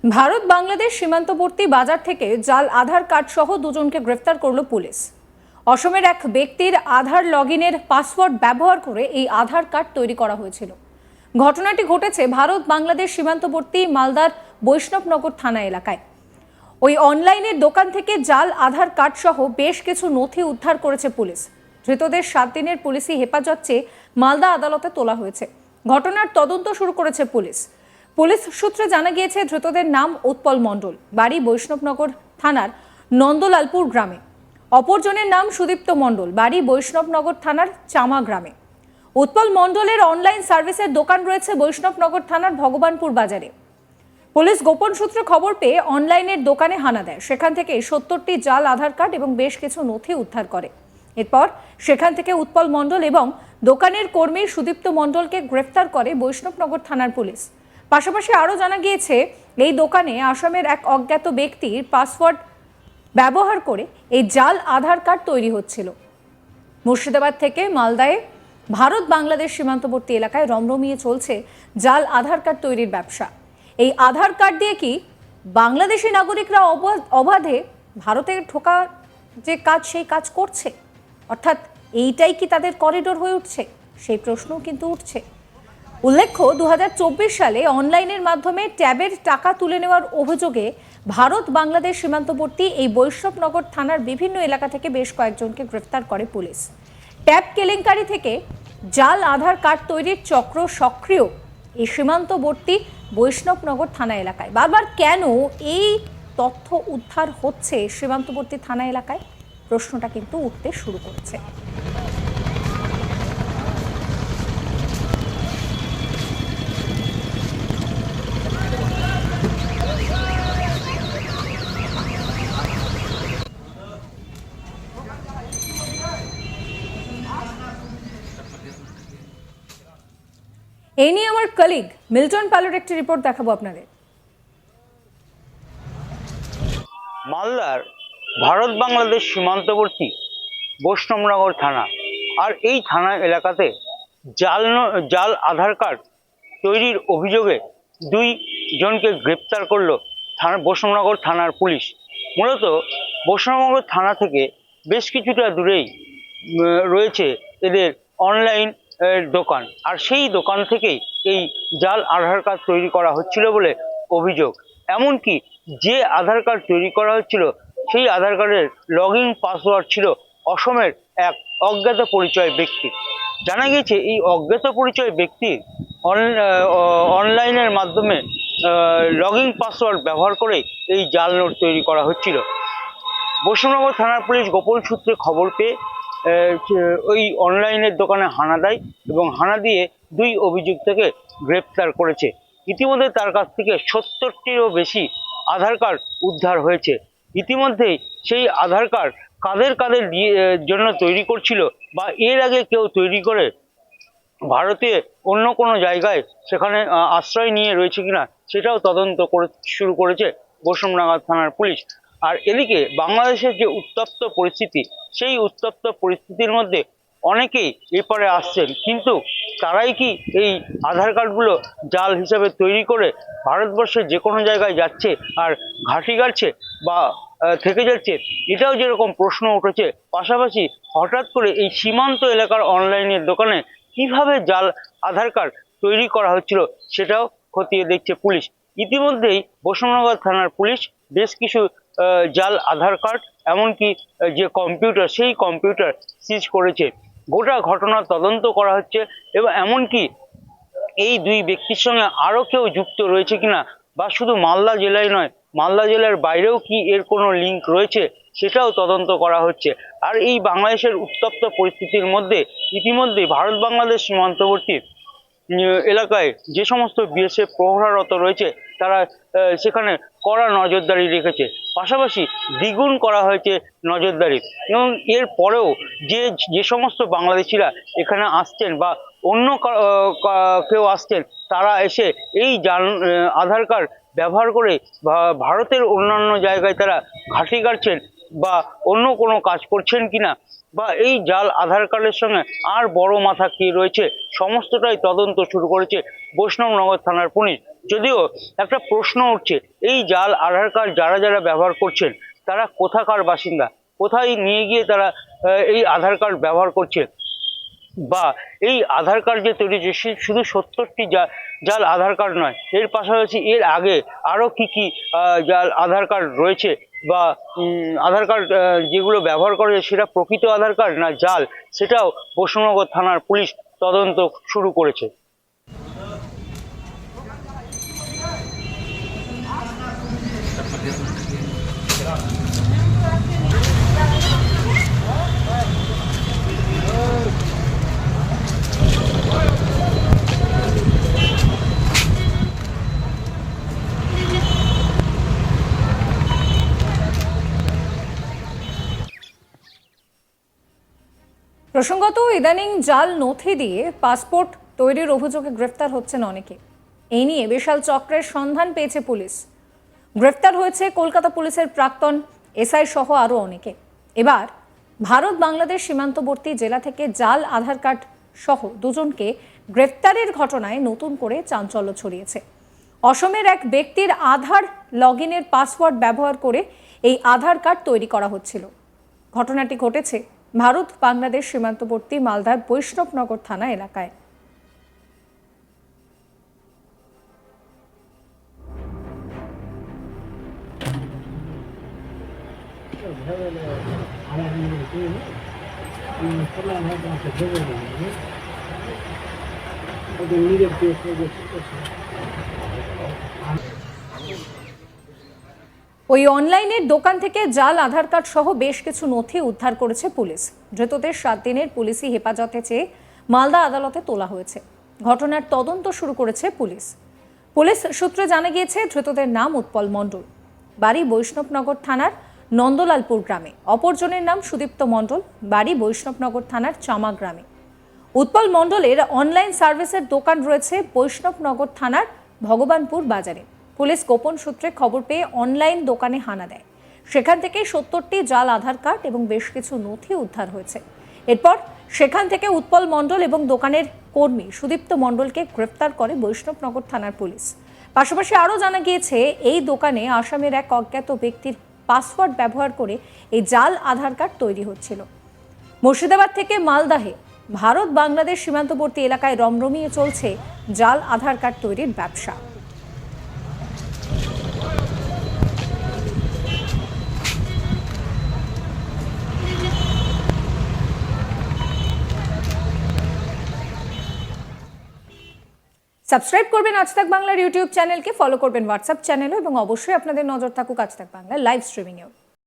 ভারত বাংলাদেশ সীমান্তবর্তী বাজার থেকে জাল আধার কার্ড সহ দুজনকে গ্রেফতার করল পুলিশ। অসমের এক ব্যক্তির আধার লগইনের পাসওয়ার্ড ব্যবহার করে এই আধার কার্ড তৈরি করা হয়েছিল। ঘটনাটি ঘটেছে ভারত বাংলাদেশ সীমান্তবর্তী মালদার বৈষ্ণবনগর থানা এলাকায়। ওই অনলাইনের দোকান থেকে জাল আধার কার্ড সহ বেশ কিছু নথি উদ্ধার করেছে পুলিশ। ধৃতদের 7 দিনের পুলিশি হেফাজত চেয়ে মালদা আদালতে তোলা হয়েছে। ঘটনার তদন্ত শুরু করেছে পুলিশ। পুলিশ সূত্রে জানা গিয়েছে ধৃতদের নাম উৎপল মণ্ডল, বাড়ি বৈষ্ণবনগর থানার নন্দলালপুর গ্রামে। অপরজনের নাম সুদীপ্ত মণ্ডল, বাড়ি বৈষ্ণবনগর থানার চামা গ্রামে। উৎপল মণ্ডলের অনলাইন সার্ভিসের দোকান রয়েছে বৈষ্ণবনগর থানার ভগবানপুর বাজারে। পুলিশ গোপন সূত্রে খবর পেয়ে অনলাইনের দোকানে হানা দেয়। সেখান থেকে 70টি জাল আধার কার্ড এবং বেশ কিছু নথি উদ্ধার করে। এরপর সেখান থেকে উৎপল মণ্ডল এবং দোকানের কর্মী সুদীপ্ত মণ্ডলকে গ্রেফতার করে বৈষ্ণবনগর থানার পুলিশ। পাশাপাশি আরও জানা গিয়েছে এই দোকানে আসামের এক অজ্ঞাত ব্যক্তির পাসওয়ার্ড ব্যবহার করে এই জাল আধার কার্ড তৈরি হচ্ছিল। মুর্শিদাবাদ থেকে মালদায় ভারত বাংলাদেশ সীমান্তবর্তী এলাকায় রমরমিয়ে চলছে জাল আধার কার্ড তৈরির ব্যবসা। এই আধার কার্ড দিয়ে কি বাংলাদেশি নাগরিকরা অবাধে ভারতে ঢোকার যে কাজ সেই কাজ করছে? অর্থাৎ এইটাই কি তাদের করিডোর হয়ে উঠছে? সেই প্রশ্নও কিন্তু উঠছে। উল্লেখ্য, 2024 সালে অনলাইনের মাধ্যমে ট্যাবের টাকা তুলে নেওয়ার অভিযোগে ভারত বাংলাদেশ সীমান্তবর্তী এই বৈষ্ণবনগর থানার বিভিন্ন এলাকা থেকে বেশ কয়েকজনকে গ্রেফতার করে পুলিশ। ট্যাব কেলেঙ্কারি থেকে জাল আধার কার্ড তৈরির চক্র সক্রিয় এই সীমান্তবর্তী বৈষ্ণবনগর থানা এলাকায়। বারবার কেন এই তথ্য উদ্ধার হচ্ছে সীমান্তবর্তী থানা এলাকায়? প্রশ্নটা কিন্তু উঠতে শুরু করেছে। এই নিয়ে আমার কলিগ মিল্টন পালের একটি রিপোর্ট দেখাবো আপনাদের। মালদার ভারত বাংলাদেশ সীমান্তবর্তী বৈষ্ণবনগর থানা আর এই থানা এলাকাতে জাল আধার কার্ড তৈরির অভিযোগে 2 জনকে গ্রেপ্তার করলো বৈষ্ণবনগর থানার পুলিশ। মূলত বৈষ্ণবনগর থানা থেকে বেশ কিছুটা দূরেই রয়েছে এদের অনলাইন দোকান, আর সেই দোকান থেকেই এই জাল আধার কার্ড তৈরি করা হচ্ছিল বলে অভিযোগ। এমনকি যে আধার কার্ড তৈরি করা হচ্ছিল সেই আধার কার্ডের লগইন পাসওয়ার্ড ছিল অসমের এক অজ্ঞাত পরিচয় ব্যক্তি। জানা গিয়েছে এই অজ্ঞাত পরিচয় ব্যক্তির অনলাইনের মাধ্যমে লগইন পাসওয়ার্ড ব্যবহার করে এই জাল নোট তৈরি করা হচ্ছিল। বৈষ্ণবনগর থানার পুলিশ গোপন সূত্রে খবর পেয়ে ওই অনলাইনের দোকানে হানা দেয় এবং হানা দিয়ে 2 অভিযুক্তকে গ্রেপ্তার করেছে। ইতিমধ্যে তার কাছ থেকে 70টিরও বেশি আধার কার্ড উদ্ধার হয়েছে। ইতিমধ্যেই সেই আধার কার্ড কাদের জন্য তৈরি করছিল বা এর আগে কেউ তৈরি করে ভারতে অন্য কোনো জায়গায় সেখানে আশ্রয় নিয়ে রয়েছে কিনা সেটাও তদন্ত শুরু করেছে বৈষ্ণবনগর থানার পুলিশ। আর এদিকে বাংলাদেশের যে উত্তপ্ত পরিস্থিতি, সেই উত্তপ্ত পরিস্থিতির মধ্যে অনেকেই এপারে আসছেন, কিন্তু তারাই কি এই আধার কার্ডগুলো জাল হিসাবে তৈরি করে ভারতবর্ষের যে কোনো জায়গায় যাচ্ছে আর ঘাঁটি গাড়ছে বা থেকে যাচ্ছে? এটাও যেরকম প্রশ্ন উঠেছে, পাশাপাশি হঠাৎ করে এই সীমান্ত এলাকার অনলাইনের দোকানে কিভাবে জাল আধার কার্ড তৈরি করা হচ্ছিল সেটাও খতিয়ে দেখছে পুলিশ। ইতিমধ্যেই বৈষ্ণবনগর থানার পুলিশ বেশ কিছু জাল আধার কার্ড এমনকি যে কম্পিউটার, সেই কম্পিউটার সিজ করেছে। গোটা ঘটনার তদন্ত করা হচ্ছে এবং এমনকি এই 2 ব্যক্তির সঙ্গে আরও কেউ যুক্ত রয়েছে কিনা বা শুধু মালদা জেলায় নয়, মালদা জেলার বাইরেও কি এর কোনো লিঙ্ক রয়েছে সেটাও তদন্ত করা হচ্ছে। আর এই বাংলাদেশের উত্তপ্ত পরিস্থিতির মধ্যে ইতিমধ্যে ভারত বাংলাদেশ সীমান্তবর্তী এলাকায় যে সমস্ত বিএসএফ প্রহরারত রয়েছে তারা সেখানে কড়া নজরদারি রেখেছে। পাশাপাশি দ্বিগুণ করা হয়েছে নজরদারি এবং এর পরেও যে সমস্ত বাংলাদেশিরা এখানে আসছেন বা অন্য কেউ আসছেন, তারা এসে এই আধার কার্ড ব্যবহার করে ভারতের অন্যান্য জায়গায় তারা ঘাঁটি গাড়ছেন বা অন্য কোনো কাজ করছেন কিনা, বা এই জাল আধার কার্ডের সঙ্গে আর বড় মাথা কি রয়েছে, সমস্তটাই তদন্ত শুরু করেছে বৈষ্ণবনগর থানার পুলিশ। যদিও একটা প্রশ্ন উঠছে, এই জাল আধার কার্ড যারা যারা ব্যবহার করছেন তারা কোথাকার বাসিন্দা, কোথায় নিয়ে গিয়ে তারা এই আধার কার্ড ব্যবহার করছে, বা এই আধার কার্ড যে তৈরি হচ্ছে শুধু 70টি জাল আধার কার্ড নয়, এর পাশাপাশি এর আগে আরও কি কি জাল আধার কার্ড রয়েছে, বা আধার কার্ড যেগুলো ব্যবহার করে সেটা প্রকৃত আধার কার্ড না জাল, সেটাও বৈষ্ণবনগর থানার পুলিশ তদন্ত শুরু করেছে। প্রসঙ্গত, ইদানিং জাল নথি দিয়ে পাসপোর্ট তৈরির অভিযোগে গ্রেফতার হচ্ছেন অনেকে। এই নিয়ে বিশাল চক্রের সন্ধান পেয়েছে পুলিশ। গ্রেফতার হয়েছে কলকাতা পুলিশের প্রাক্তন এসআই সহ আরও অনেকে। এবার ভারত বাংলাদেশ সীমান্তবর্তী জেলা থেকে জাল আধার কার্ড সহ দুজনকে গ্রেফতারের ঘটনায় নতুন করে চাঞ্চল্য ছড়িয়েছে। অসমের এক ব্যক্তির আধার লগইনের পাসওয়ার্ড ব্যবহার করে এই আধার কার্ড তৈরি করা হচ্ছিল। ঘটনাটি ঘটেছে ভারত বাংলাদেশ সীমান্তবর্তী মালদার বৈষ্ণবনগর থানা এলাকায়। ওই অনলাইনের দোকান থেকে জাল আধার কার্ড সহ বেশ কিছু নথি উদ্ধার করেছে পুলিশ। ধৃতদের 7 দিনের পুলিশি হেফাজতে চেয়ে মালদা আদালতে তোলা হয়েছে। ঘটনার তদন্ত শুরু করেছে পুলিশ। পুলিশ সূত্রে জানা গিয়েছে, ধৃতদের নাম উৎপল মণ্ডল, বাড়ি বৈষ্ণবনগর থানার নন্দলালপুর গ্রামে। অপরজনের নাম সুদীপ্ত মণ্ডল, বাড়ি বৈষ্ণবনগর থানার চামা গ্রামে। উৎপল মণ্ডলের অনলাইন সার্ভিসের দোকান রয়েছে বৈষ্ণবনগর থানার ভগবানপুর বাজারে। পুলিশ গোপন সূত্রে খবর পেয়ে অনলাইন দোকানে হানা দেয়। সেখান থেকে 70টি জাল আধার কার্ড এবং বেশ কিছু নথি উদ্ধার হয়েছে। এরপর সেখান থেকে উৎপল মণ্ডল এবং দোকানের কর্মী সুদীপ্ত মণ্ডলকে গ্রেফতার করে বৈষ্ণবনগর থানার পুলিশ। পাশাপাশি আরও জানা গিয়েছে, এই দোকানে আসামের এক অজ্ঞাত ব্যক্তির পাসওয়ার্ড ব্যবহার করে এই জাল আধার কার্ড তৈরি হচ্ছিল। মুর্শিদাবাদ থেকে মালদাহে ভারত বাংলাদেশ সীমান্তবর্তী এলাকায় রমরমিয়ে চলছে জাল আধার কার্ড তৈরির ব্যবসা। সাবস্ক্রাইব করবেন আজ তাক বাংলার ইউটিউব চ্যানেলকে, ফলো করবেন হোয়াটসঅ্যাপ চ্যানেলও, এবং অবশ্যই আপনাদের নজর থাকুক আজ তাক বাংলার লাইভ স্ট্রিমিংয়েও।